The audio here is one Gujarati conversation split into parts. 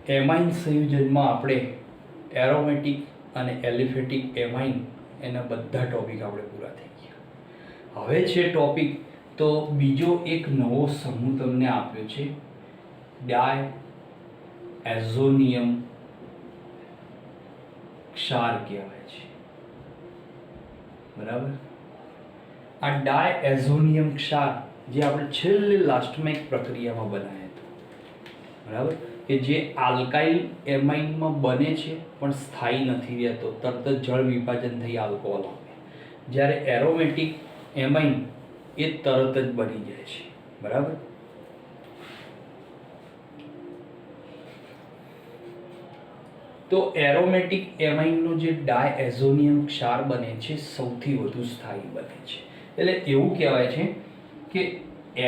એમાઇન સંયોજનમાં આપણે એરોમેટિક અને એલિફેટિક એમાઇન એના બધા ટોપિક આપણે પૂરા થઈ ગયા. હવે છે ટોપિક તો બીજો એક નવો સમૂહ તમને આપ્યો છે, ડાય એઝોનિયમ ક્ષાર કહેવાય છે. બરાબર. આ ડાય એઝોનિયમ ક્ષાર જે આપણે છેલ્લે લાસ્ટમાં એક પ્રક્રિયામાં બનાવ્યા હતા, બરાબર, કે જે આલ્કાઇલ એમાઇનમાં બને છે પણ સ્થાયી નથી રહેતો, તરત જ જળ વિભાજન થઈ આલ્કોહોલ આવે. જ્યારે એરોમેટિક એમાઇન એ તરત જ બની જાય છે. બરાબર. તો એરોમેટિક એમાઇનનો જે ડાયએઝોનિયમ ક્ષાર બને છે સૌથી વધુ સ્થાયી બને છે. એટલે એવું કહેવાય છે કે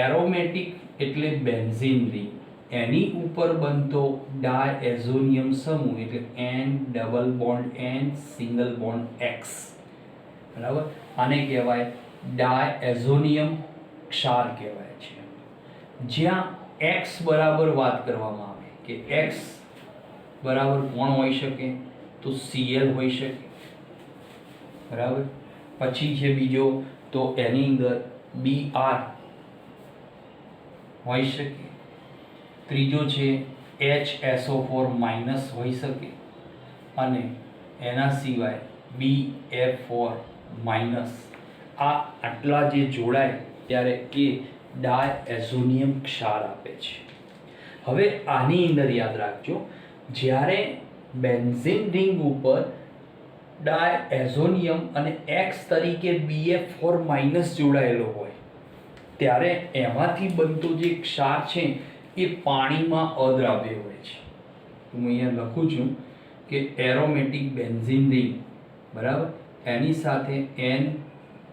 એરોમેટિક એટલે બેન્ઝીન રિંગ, એની ઉપર બનતો ડાયએઝોનિયમ સમૂહ એટલે N double bond N single bond X. બરાબર. આને કહેવાય ડાયએઝોનિયમ ક્ષાર કહેવાય છે. જ્યાં X બરાબર વાત કરવામાં આવે કે X બરાબર કોણ હોઈ શકે, તો Cl હોઈ શકે. બરાબર. પછી છે બીજો તો એની અંદર Br હોઈ શકે. ત્રીજો છે HSO4 માઇનસ હોઈ શકે અને એના સિવાય BF4 માઇનસ. આ આટલા જે જોડાય ત્યારે એ ડાયએઝોનિયમ ક્ષાર આપે છે. હવે આની અંદર યાદ રાખજો, જ્યારે બેન્ઝીન રિંગ ઉપર ડાયએઝોનિયમ અને X તરીકે BF4 માઇનસ જોડાયેલો હોય ત્યારે એમાંથી બનતો જે ક્ષાર છે એ પાણીમાં અદ્રાવ્ય હોય છે. હું અહીંયા લખું છું કે એરોમેટિક બેન્ઝીન રિંગ, બરાબર, એની સાથે N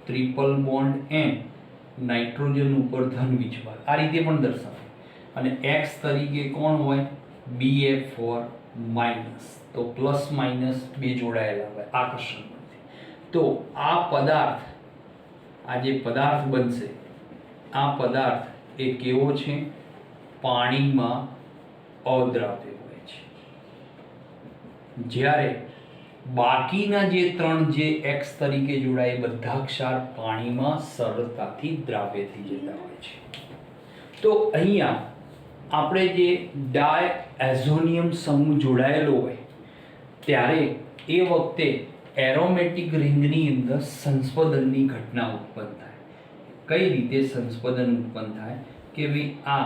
triple bond N nitrogen ઉપર ધન વીજભાર આ રીતે પણ દર્શાવે અને X તરીકે કોણ હોય, BF4 માઇનસ. તો પ્લસ માઇનસ બે જોડાયેલા હોય આકર્ષણ બનશે. તો આ પદાર્થ, આ જે પદાર્થ બનશે, આ પદાર્થ એ કેવો છે, પાણીમાં અદ્રાવ્ય હોય છે. જ્યારે બાકીના જે ત્રણ જે X તરીકે જોડાય બધા ક્ષાર પાણીમાં સરળતાથી દ્રાવ્ય થઈ જતા હોય છે. તો અહીંયા આપણે જે ડાયએઝોનિયમ સમૂહ જોડાયેલો હોય ત્યારે એ વખતે એરોમેટિક રિંગની અંદર સંસ્પદનની ઘટના ઉત્પન્ન થાય. કઈ રીતે સંસ્પદન ઉત્પન્ન થાય કે ભાઈ આ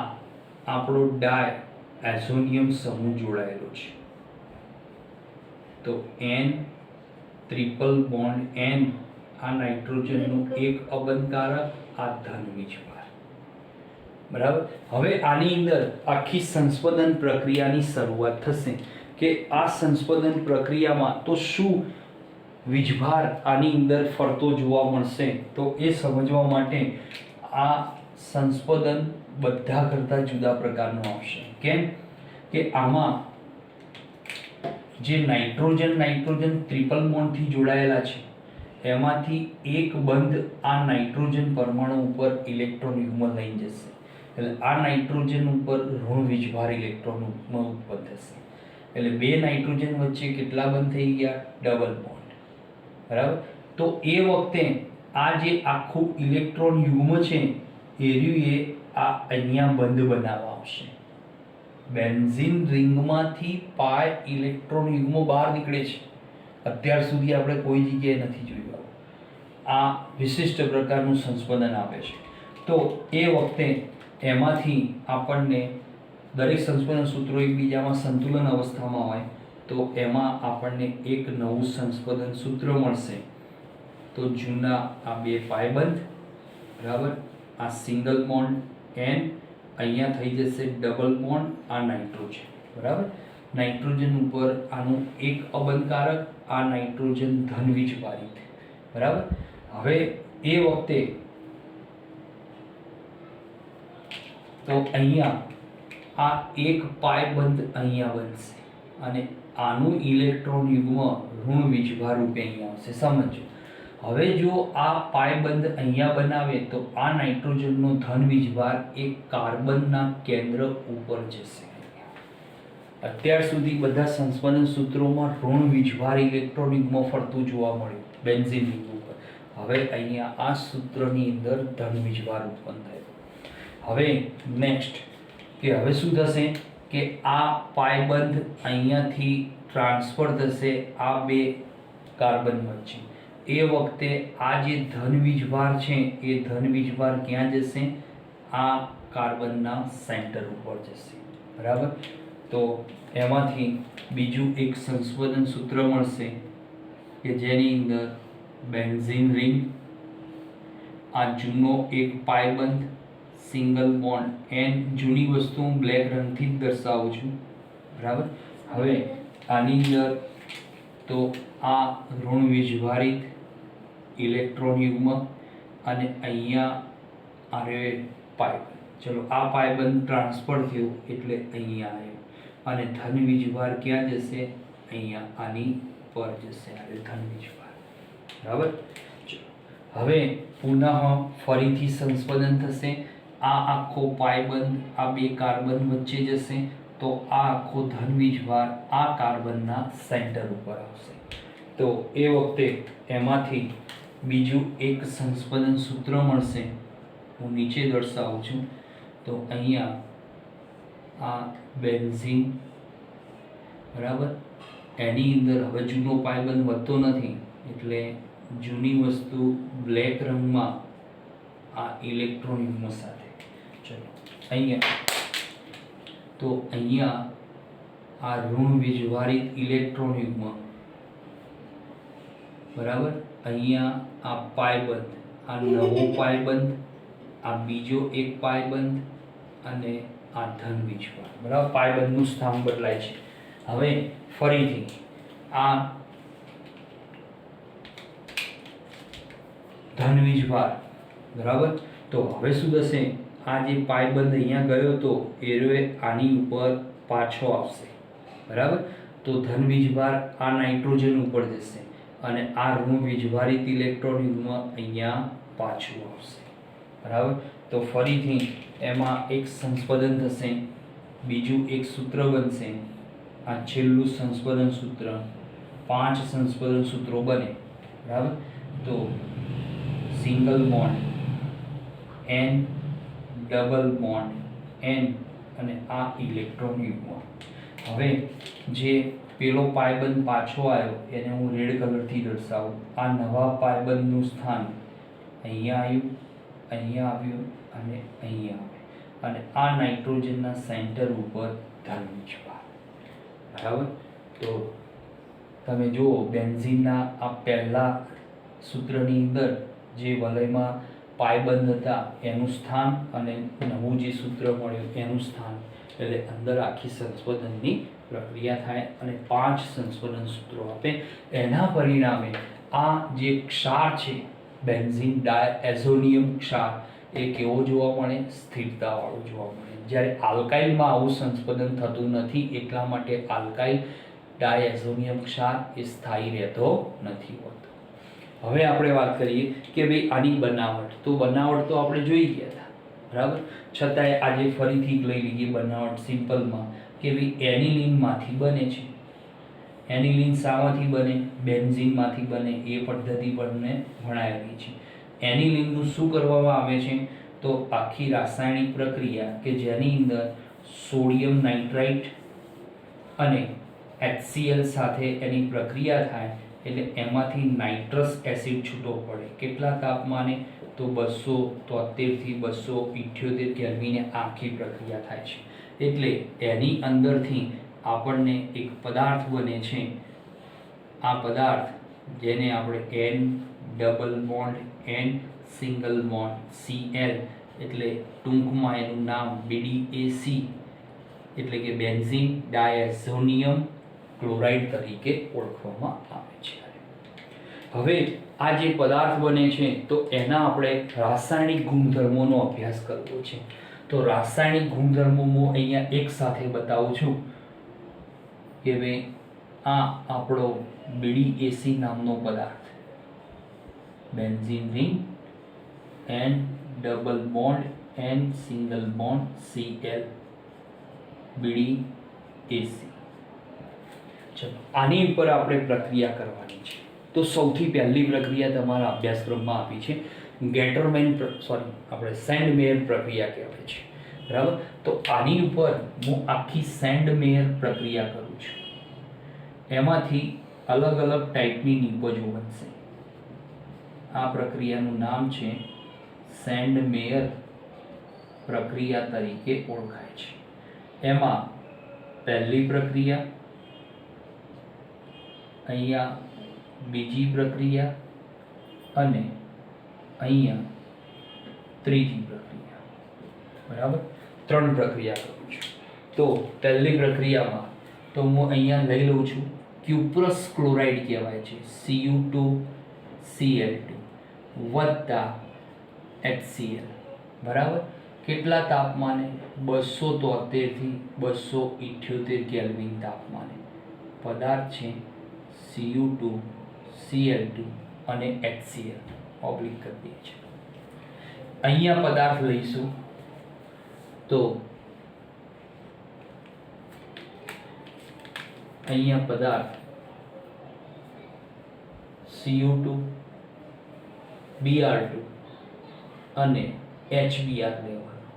આપણો ડાયએઝોનિયમ સમૂહ જોડાયેલો છે તો N ટ્રિપલ બોન્ડ N આ નાઇટ્રોજનનું એક અબંધકારક, આ ધન વીજભાર. બરાબર. હવે આની અંદર આખી સંસ્પદન પ્રક્રિયાની શરૂઆત થશે કે આ સંસ્પદન પ્રક્રિયામાં તો શું વીજભાર આની અંદર ફરતો જોવા મળશે. તો એ સમજવા માટે આ સંસ્પદન બધા કરતા જુદા પ્રકારનું આવશે. કેમ કે આમાં જે નાઇટ્રોજન ટ્રિપલ બોન્ડથી જોડાયેલા છે એમાંથી એક બંધ આ નાઇટ્રોજન પરમાણુ ઉપર ઇલેક્ટ્રોન યુગ્મ લઈ જશે. એટલે આ નાઇટ્રોજન ઉપર ઋણ વીજભાર ઇલેક્ટ્રોન ઉત્પન્ન થશે. એટલે બે નાઇટ્રોજન વચ્ચે કેટલા બંધ થઈ ગયા, ડબલ બોન્ડ. બરાબર. તો એ વખતે આ જે આખું ઇલેક્ટ્રોન યુગ્મ છે એ આ અહીંયા બંધ બનાવવા આવશે. બેન્ઝીન રિંગમાંથી પાય ઇલેક્ટ્રોન યુગ્મ બહાર નીકળે છે. અત્યાર સુધી આપણે કોઈ જગ્યાએ નથી જોયું. આ વિશિષ્ટ પ્રકારનું સંસ્પદન આપે છે. તો એ વખતે એમાંથી આપણને દરેક સંસ્પદન સૂત્રો એકબીજામાં સંતુલન અવસ્થામાં હોય તો એમાં આપણને એક નવું સંસ્પદન સૂત્ર મળશે. તો જૂના આ બે પાયબંધ, બરાબર, આ સિંગલ બોન્ડ N, અહીંયા થઈ જશે ડબલ બોન્ડ, આ નાઇટ્રોજન. બરાબર. નાઇટ્રોજન ઉપર આનું એક અબંધકારક, આ નાઇટ્રોજન ધન વીજભારિત. બરાબર. હવે એ વખતે તો અહીંયા આ એક પાયબંધ અહીંયા બનશે અને આનું ઇલેક્ટ્રોન યુગ્મ ઋણ વીજભાર રૂપે અહીંયા આવશે. સમજો હવે જો આ પાયબંધ અહીંયા બનાવે તો આ નાઇટ્રોજનનો ધન વીજભાર એ કાર્બનના કેન્દ્ર ઉપર જશે. અત્યાર સુધી બધા સંસ્પંદન સૂત્રોમાં ઋણ વીજભાર ઇલેક્ટ્રોન યુગ્મ ફરતું જોવા મળ્યું બેન્ઝીન યુગ્મ ઉપર. હવે અહીંયા આ સૂત્રની અંદર ધન વીજભાર ઉત્પન્ન થયો. હવે નેક્સ્ટ કે હવે શું થશે કે આ પાયબંધ અહીંયાથી ટ્રાન્સફર થશે આ બે કાર્બન વચ્ચે. એ વખતે આ જે ધન વીજભાર છે એ ધન વીજભાર ક્યાં જશે? આ કાર્બનના સેન્ટર ઉપર જશે. બરાબર. તો એમાંથી બીજું એક સંસ્પંદન સૂત્ર મળશે કે જેની અંદર બેન્ઝીન રિંગ, આ જૂનો એક પાયબંધ, સિંગલ બોન્ડ એન. જૂની વસ્તુ હું બ્લેક રંગથી જ દર્શાવું છું. બરાબર. હવે આની અંદર તો આ ઋણ વીજભારિત ઇલેક્ટ્રોન યુગ્મ અને અહીંયા આરે પાયબંધ. ચલો આ પાયબંધ ટ્રાન્સફર થયું એટલે અહીંયા આવ્યો અને ધન વીજભાર ક્યાં જશે? અહીંયા આની પર જશે. આ ધન વીજભાર. બરાબર. હવે પુનઃ ફરીથી સંસ્પંદન થશે. આ આખો પાયબંધ આ બે કાર્બન વચ્ચે જશે તો આ આખો ધન વીજભાર આ કાર્બનના સેન્ટર ઉપર આવશે. તો એ વખતે એમાંથી બીજું એક સંસ્પંદન સૂત્ર મળશે. હું નીચે દર્શાવું છું. તો અહીંયા આ બેન્ઝીન, બરાબર, એની અંદર હવે જૂનો પાયબંધ વધતો નથી એટલે જૂની વસ્તુ બ્લેક રંગમાં આ ઇલેક્ટ્રોન યુગ્મ સાથે. ચલો અહીંયા તો અહીંયા આ ઋણ વીજભારિત ઇલેક્ટ્રોન યુગ્મ, બરાબર, અહીંયા આ પાયબંધ, આ નવો પાયબંધ, આ બીજો એક પાયબંધ અને આ ધન વીજભાર. બરાબર. પાયબંધનું સ્થાન બદલાય છે. હવે ફરીથી આ ધન વીજભાર. બરાબર. તો હવે શું થશે? આ જે પાયબંધ અહીંયા ગયો તો એ આની ઉપર પાછો આવશે. બરાબર. તો ધન વીજભાર આ નાઇટ્રોજન ઉપર જશે અને આ ઋણ વીજભારિત ઇલેક્ટ્રોન યુગ્મ અહીંયા પાછું આવશે. બરાબર. તો ફરીથી એમાં એક સંસ્પંદન થશે, બીજું એક સૂત્ર બનશે. આ છેલ્લું સંસ્પંદન સૂત્ર. 5 સંસ્પંદન સૂત્રો બને. બરાબર. તો સિંગલ બોન્ડ એન, ડબલ બોન્ડ એન અને આ ઇલેક્ટ્રોન યુગ્મ. હવે જે પેલો પાયબંધ પાછો આવ્યો એને હું રેડ કલરથી દર્શાવું. આ નવા પાયબંધનું સ્થાન અહીંયા આવ્યું, અહીંયા આવ્યું અને અહીંયા આવે અને આ નાઇટ્રોજનના સેન્ટર ઉપર ધન વીજભાર. બરાબર. તો તમે જુઓ બેન્ઝીનના આ પહેલા સૂત્રની અંદર જે વલયમાં પાયબંધ હતા એનું સ્થાન અને નવું જે સૂત્ર મળ્યું એનું સ્થાન, એટલે અંદર આખી સંસ્પંદનની પ્રક્રિયા થાય અને 5 સંસ્પંદન સૂત્રો આપે. એના પરિણામે આ જે ક્ષાર છે બેન્ઝીન ડાયએઝોનિયમ ક્ષાર એ કેવો જોવા મળે? સ્થિરતાવાળો જોવા મળે. જ્યારે આલ્કાઇલમાં આવું સંસ્પંદન થતું નથી એટલા માટે આલ્કાઇલ ડાયએઝોનિયમ ક્ષાર એ સ્થાયી રહેતો નથી હોતો. હવે આપણે વાત કરીએ કે ભાઈ આની બનાવટ. તો બનાવટ તો આપણે જોઈ ગયા હતા. બરાબર. છતાંય આજે ફરીથી લઈ લઈએ બનાવટ સિમ્પલમાં કે ભાઈ એનિલિનમાંથી બને છે. એનિલિન શામાંથી બને? બેન્ઝીનમાંથી બને. એ પદ્ધતિ પણ ભણાયેલી છે. એનિલિનનું શું કરવામાં આવે છે? તો આખી રાસાયણિક પ્રક્રિયા કે જેની અંદર સોડિયમ નાઇટ્રાઇટ અને HCl સાથે એની પ્રક્રિયા થાય એટલે એમાંથી નાઇટ્રસ એસિડ છૂટો પડે. કેટલા તાપમાને? તો 273 થી 278 કેલ્વિને આખી પ્રક્રિયા થાય છે. એટલે એની અંદરથી આપણને એક પદાર્થ બને છે. આ પદાર્થ જેને આપણે N, double bond N, single bond Cl, એટલે ટૂંકમાં એનું નામ BDAC એટલે કે બેન્ઝીન ડાયઝોનિયમ ક્લોરાઇડ તરીકે ઓળખવામાં આવે છે. હવે આ જે પદાર્થ બને છે તો એના આપણે રાસાયણિક ગુણધર્મોનો અભ્યાસ કરવો છે. તો રાસાયણિક ગુણધર્મો હું અહીંયા એક સાથે બતાવું છું કે ભાઈ આ આપણો BDAC નામનો પદાર્થ, બેન્ઝીન રિંગ એન ડબલ બોન્ડ એન સિંગલ બોન્ડ Cl BdAC. ચલો આની ઉપર આપણે પ્રક્રિયા કરવાની છે. તો સૌથી પહેલી પ્રક્રિયા તમારા અભ્યાસક્રમમાં આપી છે આપણે સેન્ડમેયર પ્રક્રિયા કહેવાય છે, બરાબર. તો આની ઉપર હું આખી સેન્ડમેયર પ્રક્રિયા કરું છું. એમાંથી અલગ અલગ ટાઈપની નિપજો બનશે. આ પ્રક્રિયાનું નામ છે સેન્ડમેયર પ્રક્રિયા તરીકે ઓળખાય છે. એમાં પહેલી પ્રક્રિયા, અહીંયા બીજી પ્રક્રિયા અને અહીંયા ત્રીજી પ્રક્રિયા, બરાબર. 3 પ્રક્રિયા કરું છું. તો પહેલી પ્રક્રિયામાં તો હું અહીંયા લઈ લઉં છું ક્યુપ્રસ ક્લોરાઇડ કહેવાય છે, Cu2Cl2 વત્તા HCl, બરાબર. કેટલા તાપમાને? 273 થી 278 કેલ્વિન તાપમાને પદાર્થ છે Cu2Cl2 અને HCl ઓબ્લિક કરી દઈએ છીએ. અહીંયા પદાર્થ લઈશું તો અહીંયા પદાર્થ Cu2Br2 અને HBr લેવાનું,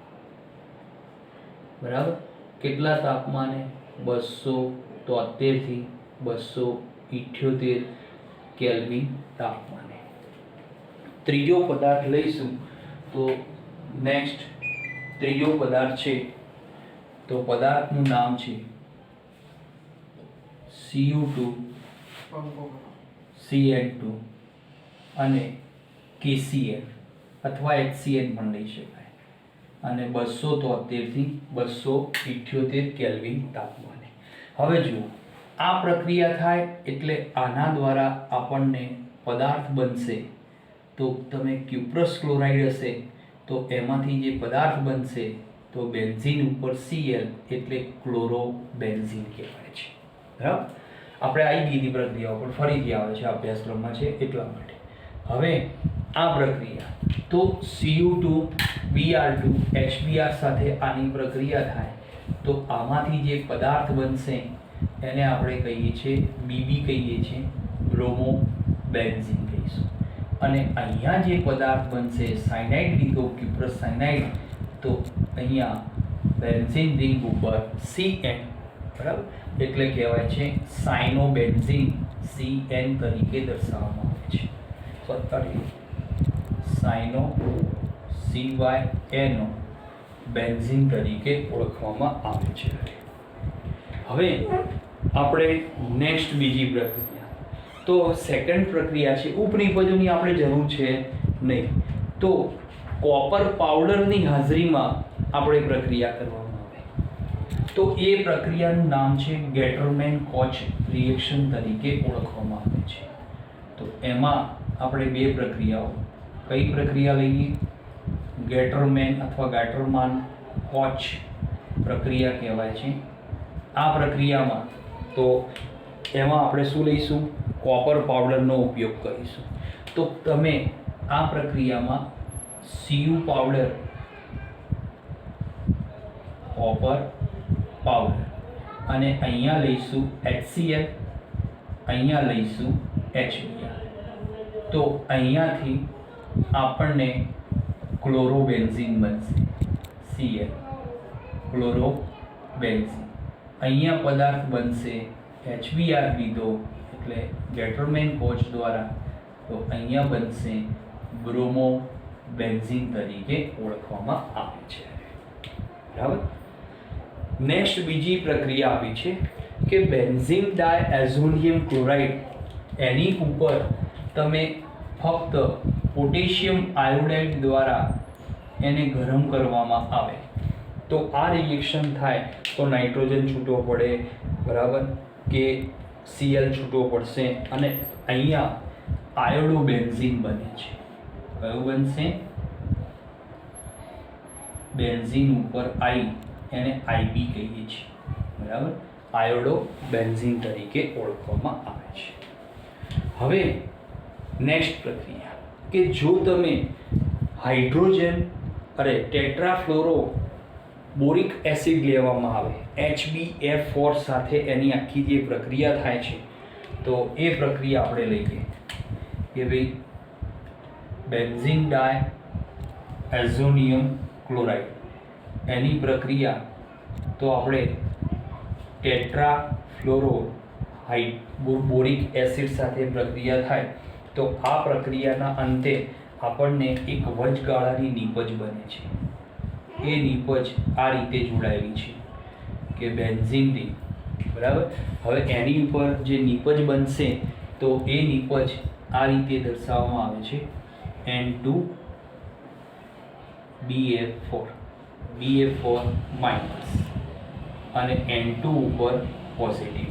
બરાબર. કેટલા તાપમાને? 273 થી 278 કેલ્વિન તાપમાને. ત્રીજો પદાર્થ લઈશું તો નેક્સ્ટ ત્રીજો પદાર્થ છે તો પદાર્થનું નામ છે Cu2Cl2 અને KCl અથવા HCl પણ લઈ શકાય, અને 273 થી 278 કેલ્વિન તાપમાને. હવે જુઓ, આ પ્રક્રિયા થાય એટલે આના દ્વારા આપણને પદાર્થ બનશે. તો તમે ક્યુપ્રસ ક્લોરાઇડ હશે તો એમાંથી જે પદાર્થ બનશે તો બેન્ઝીન ઉપર Cl એટલે ક્લોરોબેન્ઝીન કહેવાય છે, બરાબર. આપણે આવી ગઈ પ્રક્રિયાઓ પણ ફરીથી આવે છે, અભ્યાસક્રમમાં છે એટલા માટે. હવે આ પ્રક્રિયા તો Cu2Br2 HBr સાથે આની પ્રક્રિયા થાય તો આમાંથી જે પદાર્થ બનશે એને આપણે કહીએ છીએ BB કહીએ છીએ, બ્રોમોબેન્ઝીન કહીશું. અને અહીંયા જે પદાર્થ બનશે સાયનાઇડ લીધો, ક્યુપ્રસ સાયનાઇડ, તો અહીંયા બેન્ઝીન રિંગ ઉપર Cn, બરાબર, એટલે કહેવાય છે સાયનોબેન્ઝીન, Cn તરીકે દર્શાવવામાં આવે છે. સાયનો CyNO બેન્ઝીન તરીકે ઓળખવામાં આવે છે. હવે આપણે નેક્સ્ટ બીજી પ્રક્રિયા, તો સેકન્ડ પ્રક્રિયા છે ઉપનિપજોની આપણે જરૂર છે નહીં, તો કોપર પાવડરની હાજરીમાં આપણે પ્રક્રિયા કરવામાં આવે. તો એ પ્રક્રિયાનું નામ છે ગેટરમેન કોચ રિએક્શન તરીકે ઓળખવામાં આવે છે. તો એમાં આપણે બે પ્રક્રિયાઓ, કઈ પ્રક્રિયા લઈએ? ગેટરમેન અથવા ગેટરમાન કોચ પ્રક્રિયા કહેવાય છે. આ પ્રક્રિયામાં તો એમાં આપણે શું લઈશું? કોપર પાવડરનો ઉપયોગ કરીશું. તો તમે આ પ્રક્રિયામાં Cu પાવડર, કોપર પાવડર, અને અહીંયા લઈશું HCl, અહીંયા લઈશું HBr. તો અહીંયાથી આપણને ક્લોરોબેન્ઝીન બનશે, Cl ક્લોરોબેન્ઝીન. અહીંયા પદાર્થ બનશે HBr લીધો એટલે ગેટરમેન કોચ દ્વારા, તો અહીંયા બનશે બ્રોમોબેન્ઝીન તરીકે ઓળખવામાં આવે છે, બરાબર. નેક્સ્ટ બીજી પ્રક્રિયા આપી છે કે બેન્ઝીન ડાયએઝોનિયમ ક્લોરાઇડ, એની ઉપર તમે ફક્ત પોટેશિયમ આયોડાઇડ દ્વારા એને ગરમ કરવામાં આવે તો આ રિએક્શન થાય તો નાઇટ્રોજન છૂટો પડે, બરાબર, કે Cl છૂટો પડશે અને અહીંયા આયોડોબેન્ઝીન બને છે. કયું બનશે? બેન્ઝીન ઉપર I, એને IB કહીએ છીએ, બરાબર, આયોડોબેન્ઝીન તરીકે ઓળખવામાં આવે છે. હવે નેક્સ્ટ પ્રક્રિયા, કે જો તમે હાઇડ્રોજન ટેટ્રાફ્લોરો બોરિક એસિડ લેવામાં આવે HbF4 સાથે એની આખી જે પ્રક્રિયા થાય છે તો એ પ્રક્રિયા આપણે લઈએ કે ભાઈ બેન્ઝીન ડાય એઝોનિયમ ક્લોરાઇડ એની પ્રક્રિયા તો આપણે ટેટ્રાફ્લોરો બોરિક એસિડ સાથે પ્રક્રિયા થાય તો આ પ્રક્રિયાના અંતે આપણને એક વચગાળાની નીપજ બને છે. એ નીપજ આ રીતે જોડાયેલી છે કે બેન્ઝીન રિંગ, બરાબર. હવે એની ઉપર જે નીપજ બનશે તો એ નીપજ આ રીતે દર્શાવવામાં આવે છે N2BF4 માઇનસ અને N2 ઉપર પોઝિટિવ.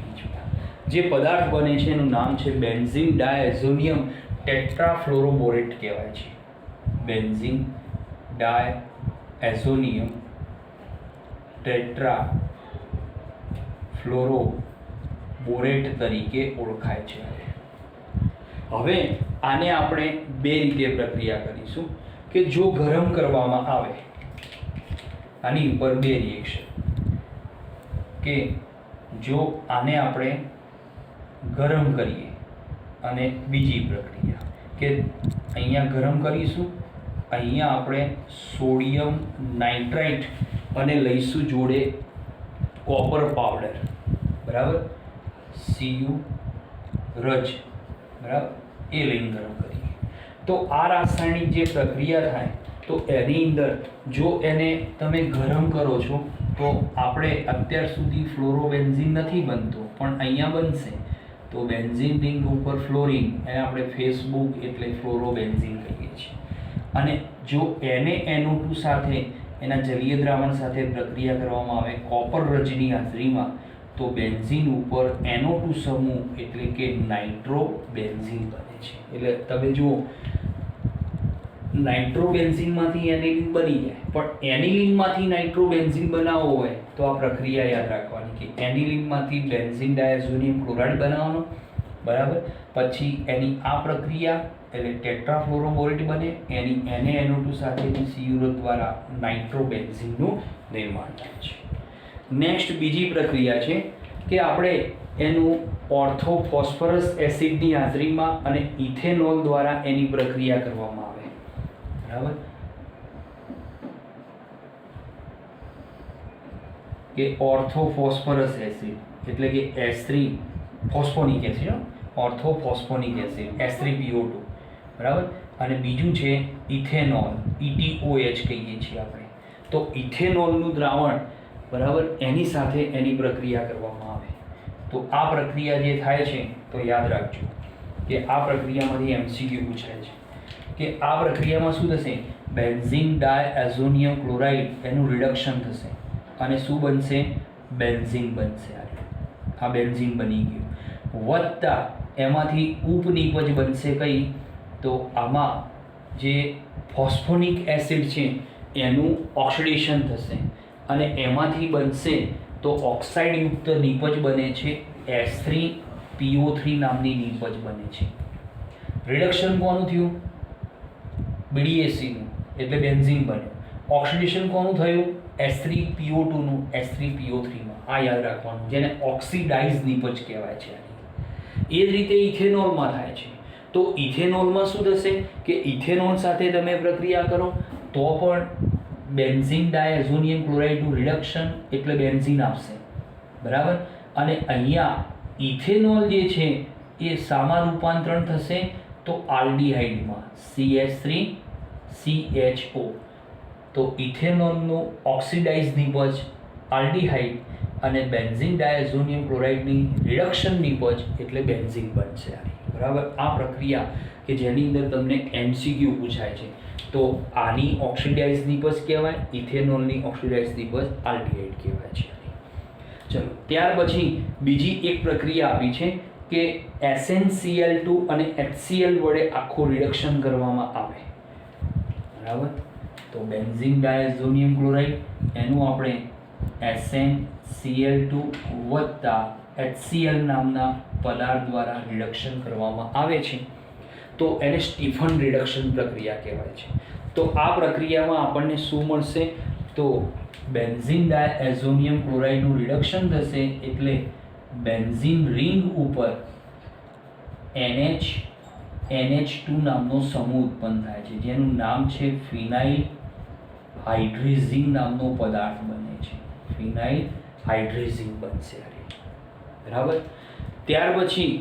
જે પદાર્થ બને છે એનું નામ છે બેન્ઝીન ડાયઝોનિયમ ટેટ્રાફ્લોરોબોરેટ કહેવાય છે. બેન્ઝીન ડાયઝોનિયમ ટેટ્રાફ્લોરોબોરેટ તરીકે ઓળખાય છે. હવે આને આપણે બે રીતે પ્રક્રિયા કરીશું કે જો ગરમ કરવામાં આવે, આની ઉપર બે રિએક્શન, કે જો આને આપણે ગરમ કરીએ અને બીજી પ્રક્રિયા કે અહીંયા ગરમ કરીશું, અહીંયા આપણે સોડિયમ નાઇટ્રાઇટ અને લઈશું જોડે કોપર પાવડર, બરાબર, Cu રજ, બરાબર, એ લઈને ગરમ કરીએ તો આ રાસાયણિક જે પ્રક્રિયા થાય તો એની અંદર જો એને તમે ગરમ કરો છો તો આપણે અત્યાર સુધી ફ્લોરોબેન્ઝીન નથી બનતો પણ અહીંયા બનશે તો બેન્ઝીન રિંગ ઉપર ફ્લોરિન, એને આપણે ફેસબુક એટલે ફ્લોરોબેન્ઝીન કહીએ છીએ. અને જો એને NO2 સાથે એના જલીય દ્રાવણ સાથે પ્રક્રિયા કરવામાં આવે કોપર રજની હાજરીમાં તો બેન્ઝીન ઉપર NO2 સમૂહ એટલે કે નાઇટ્રોબેન્ઝીન બને છે. એટલે તમે જુઓ નાઇટ્રોબેન્ઝીનમાંથી એનિલિન બની જાય પણ એનિલિનમાંથી નાઇટ્રોબેન્ઝીન બનાવવો હોય તો આ પ્રક્રિયા યાદ રાખવાની કે એનિલિનમાંથી બેન્ઝીન ડાયઝોનિયમ ક્લોરાઇડ બનાવવાનો, બરાબર, પછી એની આ પ્રક્રિયા એટલે ટેટ્રાફ્લોરોબોરેટ બને, એની NaNO2 સાથેની CuR દ્વારા નાઇટ્રોબેન્ઝીનનું નિર્માણ થાય છે. નેક્સ્ટ બીજી પ્રક્રિયા છે કે આપણે એનું ઓર્થોફોસ્ફરસ એસિડની હાજરીમાં અને ઇથેનોલ દ્વારા એની પ્રક્રિયા કરવામાં આવે, બરાબર, કે ઓર્થોફોસ્ફરસ એસિડ એટલે કે H3 ફોસ્ફોનિક એસિડ, ઓર્થોફોસ્ફોનિક એસિડ H3PO2, બરાબર, અને બીજું છે ઇથેનોલ, ETOH કહીએ છીએ આપણે. તો ઇથેનોલનું દ્રાવણ, બરાબર, એની સાથે એની પ્રક્રિયા કરવામાં આવે તો આ પ્રક્રિયા જે થાય છે તો યાદ રાખજો કે આ પ્રક્રિયામાંથી MCQ પૂછાય છે કે આ પ્રક્રિયામાં શું થશે, બેન્ઝીન ડાયએઝોનિયમ ક્લોરાઇડ એનું રિડક્શન થશે અને શું બનશે, બેન્ઝીન બનશે. આ બેન્ઝીન બની ગયું, વત્તા એમાંથી ઉપનિપજ બનશે કઈ, તો આમાં જે ફોસ્ફોનિક એસિડ છે એનું ઓક્સિડેશન થશે અને એમાંથી બનશે તો ઓક્સાઇડયુક્ત નિપજ બને છે, H3PO3 નામની નિપજ બને છે. રિડક્શન કોનું થયું, BDACનું એટલે બેન્ઝીન બન્યું. ઓક્સિડેશન કોનું થયું, H3PO2નું H3PO3માં. આ યાદ રાખવાનું, જેને ઓક્સિડાઇઝ નિપજ કહેવાય છે. એ જ રીતે ઇથેનોલમાં થાય છે. તો ઇથેનોલમાં શું થશે કે ઇથેનોલ સાથે તમે પ્રક્રિયા કરો તો પણ બેન્ઝીન ડાયઝોનિયમ ક્લોરાઇડનું રિડક્શન એટલે બેન્ઝીન આપશે, બરાબર, અને અહીંયા ઇથેનોલ જે છે એ શામાં રૂપાંતરણ થશે તો આલ્ડીહાઇડમાં, CH3CHO. તો ઇથેનોલનું ઓક્સિડાઇઝ નિપજ આલ્ડીહાઇડ અને બેન્ઝીન ડાયઝોનિયમ ક્લોરાઇડની રિડક્શન નિપજ એટલે બેન્ઝીન બનશે, બરાબર. આ પ્રક્રિયા કે જેની અંદર તમને MCQ પૂછાય છે તો આની ઓક્સિડાઇઝ નિપજ કહેવાય, ઇથેનોલની ઓક્સિડાઇઝ નિપજ આલ્ડીહાઇડ કહેવાય છે. ચલો, ત્યાર પછી બીજી એક પ્રક્રિયા આપી છે કે SnCl2 અને HCl વડે આખું રિડક્શન કરવામાં આવે, બરાબર. તો બેન્ઝીન ડાયઝોનિયમ ક્લોરાઇડ એનું આપણે SnCl2 વત્તા HCl નામના પદાર્થ દ્વારા રિડક્શન કરવામાં આવે છે. તો એને સ્ટીફન રિડક્શન પ્રક્રિયા કહેવાય છે. તો આ પ્રક્રિયામાં આપણને શું મળશે? તો બેન્ઝીન ડાયએઝોનિયમ ક્લોરાઇડનું રિડક્શન થશે એટલે બેન્ઝીન રિંગ ઉપર NH2 નામનો સમૂહ ઉત્પન્ન થાય છે, જેનું નામ છે ફિનાઇલ હાઇડ્રેઝિન નામનો પદાર્થ બને છે. ફિનાઇલ હાઇડ્રેઝિન બનશે. બરાબર. ત્યાર પછી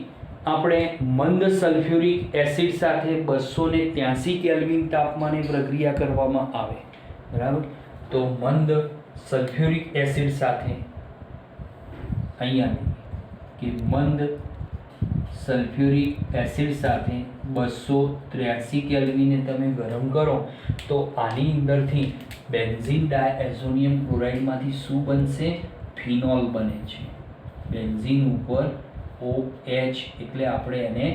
આપણે મંદ સલ્ફ્યુરિક એસિડ સાથે 283 કેલ્વિન તાપમાને પ્રક્રિયા કરવામાં આવે. બરાબર. તો મંદ સલ્ફ્યુરિક એસિડ સાથે અહીંયા કે મંદ સલ્ફ્યુરિક એસિડ સાથે 283 કેલ્વિને તમે ગરમ કરો તો આની અંદરથી બેન્ઝીન ડાયએઝોનિયમ ક્લોરાઇડમાંથી શું બનશે? ફિનોલ બને છે. બેન્ઝીન ઉપર OH એટલે આપણે એને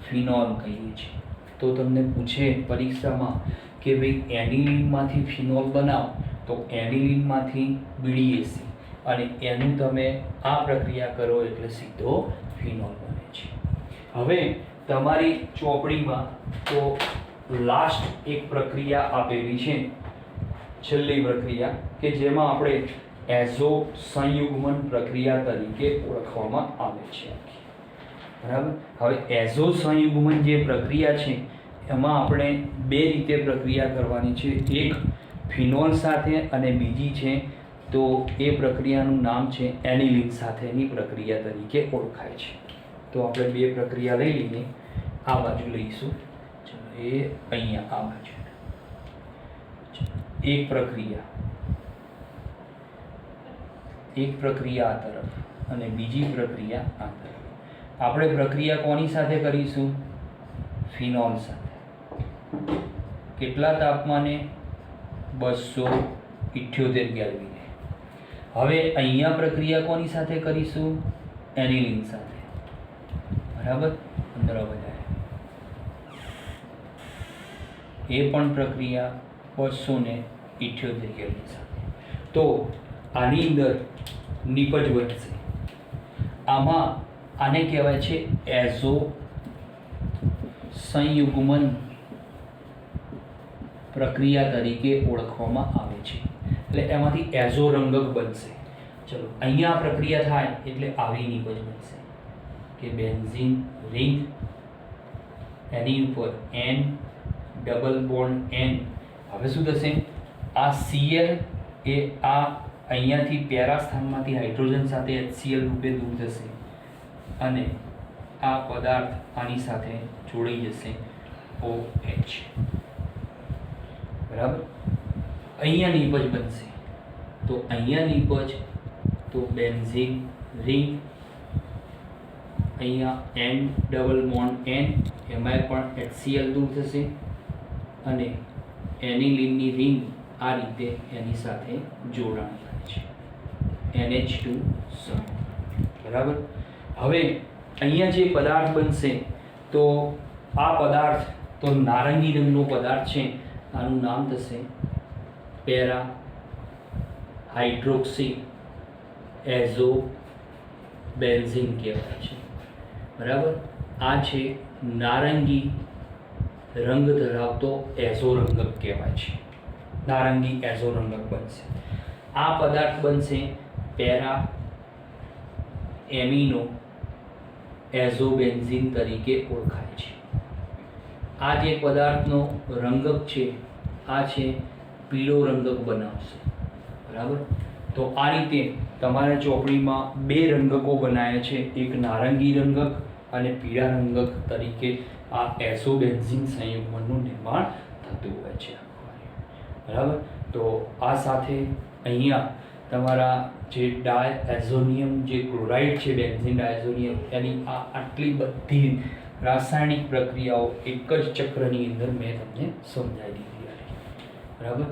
ફિનોલ કહીએ છીએ. તો તમને પૂછે પરીક્ષામાં કે ભાઈ એનિલિનમાંથી ફિનોલ બનાવો, તો એનિલિનમાંથી BDAC અને એનું તમે આ પ્રક્રિયા કરો એટલે સીધો ફિનોલ બને છે. હવે તમારી ચોપડીમાં તો લાસ્ટ એક પ્રક્રિયા આપેલી છે, છેલ્લી પ્રક્રિયા કે જેમાં આપણે એઝો સંયુગ્મન પ્રક્રિયા તરીકે ઓળખવામાં આવે છે. બરાબર. હવે એઝો સંયુગ્મન જે પ્રક્રિયા છે એમાં આપણે બે રીતે પ્રક્રિયા કરવાની છે. એક ફિનોલ સાથે અને બીજી છે તો એ પ્રક્રિયાનું નામ છે એનિલિન સાથેની પ્રક્રિયા તરીકે ઓળખાય છે. તો આપણે બે પ્રક્રિયા લઈ લઈએ. આ બાજુ લઈશું. ચલો એ અહીંયા આ બાજુ એક પ્રક્રિયા આ તરફ અને બીજી પ્રક્રિયા આ તરફ. આપણે પ્રક્રિયા કોની સાથે કરીશું? ફિનોલ સાથે. કેટલા તાપમાને? 278 કેલ્વિને. હવે અહીંયા પ્રક્રિયા કોની સાથે કરીશું? એનિલિન સાથે. બરાબર. અંદર વધારે એ પણ પ્રક્રિયા 278 કેલ્વિન સાથે. તો આની અંદર નિપજ બનશે. આમાં આને કહેવાય છે એઝો સંયુગ્મન પ્રક્રિયા તરીકે ઓળખવામાં આવે છે. એટલે એમાંથી એઝો રંગક બનશે. ચલો અહીંયા આ પ્રક્રિયા થાય એટલે આવી નિપજ બનશે કે બેન્ઝીન રિંગ, એની ઉપર N ડબલ બોન્ડ N. હવે શું થશે? આ Cl એ આ અહીંયાથી પેરા સ્થાનમાંથી હાઇડ્રોજન સાથે HCl રૂપે દૂર થશે અને આ પદાર્થ આની સાથે જોડાઈ જશે OH. બરાબર. અહીંયા નિપજ બનશે. તો અહીંયા નિપજ તો બેન્ઝીન રિંગ, અહીંયા N ડબલ બોન્ડ N, એમાં પણ HCl દૂર થશે અને એનિલિનની રિંગ આ રીતે એની સાથે જોડાણ થાય છે. NH2 સમૂહ. બરાબર. હવે અહીંયા જે પદાર્થ બનશે તો આ પદાર્થ તો નારંગી રંગનો પદાર્થ છે. આનું નામ થશે પેરા હાઇડ્રોક્સી એઝો બેન્ઝીન કહેવાય છે. બરાબર. આ છે નારંગી રંગ ધરાવતો એઝો રંગક કહેવાય છે. નારંગી એઝો રંગક બનશે. આ પદાર્થ બનશે પેરા એમિનો એઝોબેન્ઝીન તરીકે ઓળખાય છે. આ જે પદાર્થનો રંગક છે આ છે પીળો રંગક બનાવશે. બરાબર. તો આ રીતે તમારા ચોપડીમાં બે રંગકો બનાવ્યા છે, એક નારંગી રંગક અને પીળા રંગક તરીકે આ એઝોબેન્ઝીન સંયુગ્મનનું નિર્માણ થતું હોય છે. બરાબર. તો આ સાથે અહીંયા તમારા જે ડાયએઝોનિયમ જે ક્લોરાઇડ છે, બેન્ઝીન ડાયએઝોનિયમ, એની આ આટલી બધી રાસાયણિક પ્રક્રિયાઓ એક જ ચક્રની અંદર મેં તમને સમજાવી દીધી. બરાબર.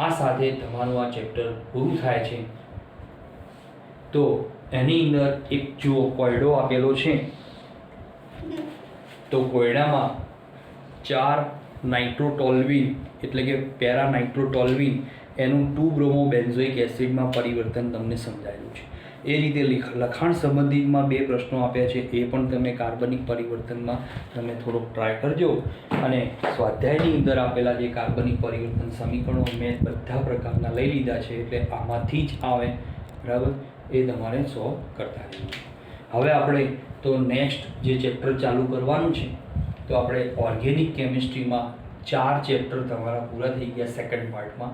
આ સાથે તમારું આ ચેપ્ટર પૂરું થાય છે. તો એની અંદર એક જો કોયડો આપેલો છે તો કોયડામાં 4 નાઇટ્રોટોલ્યુઇન એટલે કે પેરા નાઇટ્રોટોલ્યુઇન એનું 2 બ્રોમો બેન્ઝોઇક એસિડમાં પરિવર્તન તમને સમજાયેલું છે. એ રીતે લખાણ સંબંધિતમાં 2 પ્રશ્નો આપ્યા છે, એ પણ તમે કાર્બનિક પરિવર્તનમાં તમે થોડોક ટ્રાય કરજો. અને સ્વાધ્યાયની અંદર આપેલા જે કાર્બનિક પરિવર્તન સમીકરણો મેં બધા પ્રકારના લઈ લીધા છે, એટલે આમાંથી જ આવે, બરાબર, એ તમારે સોલ્વ કરતા રહેવું. હવે આપણે તો નેક્સ્ટ જે ચેપ્ટર ચાલુ કરવાનું છે, તો આપણે ઓર્ગેનિક કેમિસ્ટ્રીમાં 4 ચેપ્ટર તમારા પૂરા થઈ ગયા સેકન્ડ પાર્ટમાં.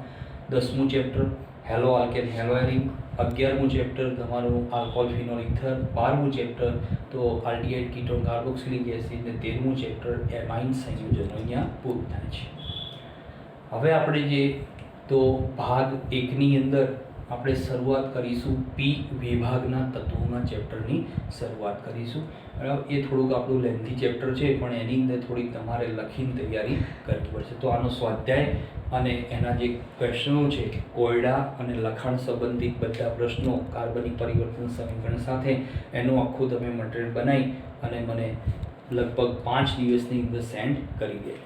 10મું chapter halo alkane halo arene, 11મું ચેપ્ટર તમારું આલ્કોહોલ ફિનોલ ઇથર, 12મું ચેપ્ટર તો આલ્ડીહાઇડ કીટોન કાર્બોક્સિલિક એસિડ, અને 13મું ચેપ્ટર એમાઇન સંયોજનો અહીંયા પૂરું થાય છે. હવે આપણે જે તો ભાગ 1ની અંદર આપણે શરૂઆત કરીશું પી વિભાગના તત્વોના ચેપ્ટરની શરૂઆત કરીશું, બરાબર. એ થોડુંક આપણું લેન્થી ચેપ્ટર છે, પણ એની અંદર થોડીક તમારે લખીને તૈયારી કરવી પડશે. તો આનો સ્વાધ્યાય અને એના જે ક્વેશ્ચનો છે, કોયડા અને લખાણ સંબંધિત બધા પ્રશ્નો કાર્બનિક પરિવર્તન સમીકરણ સાથે, એનું આખું તમે મટીરિયલ બનાવી અને મને લગભગ 5 દિવસની અંદર સેન્ડ કરી દે.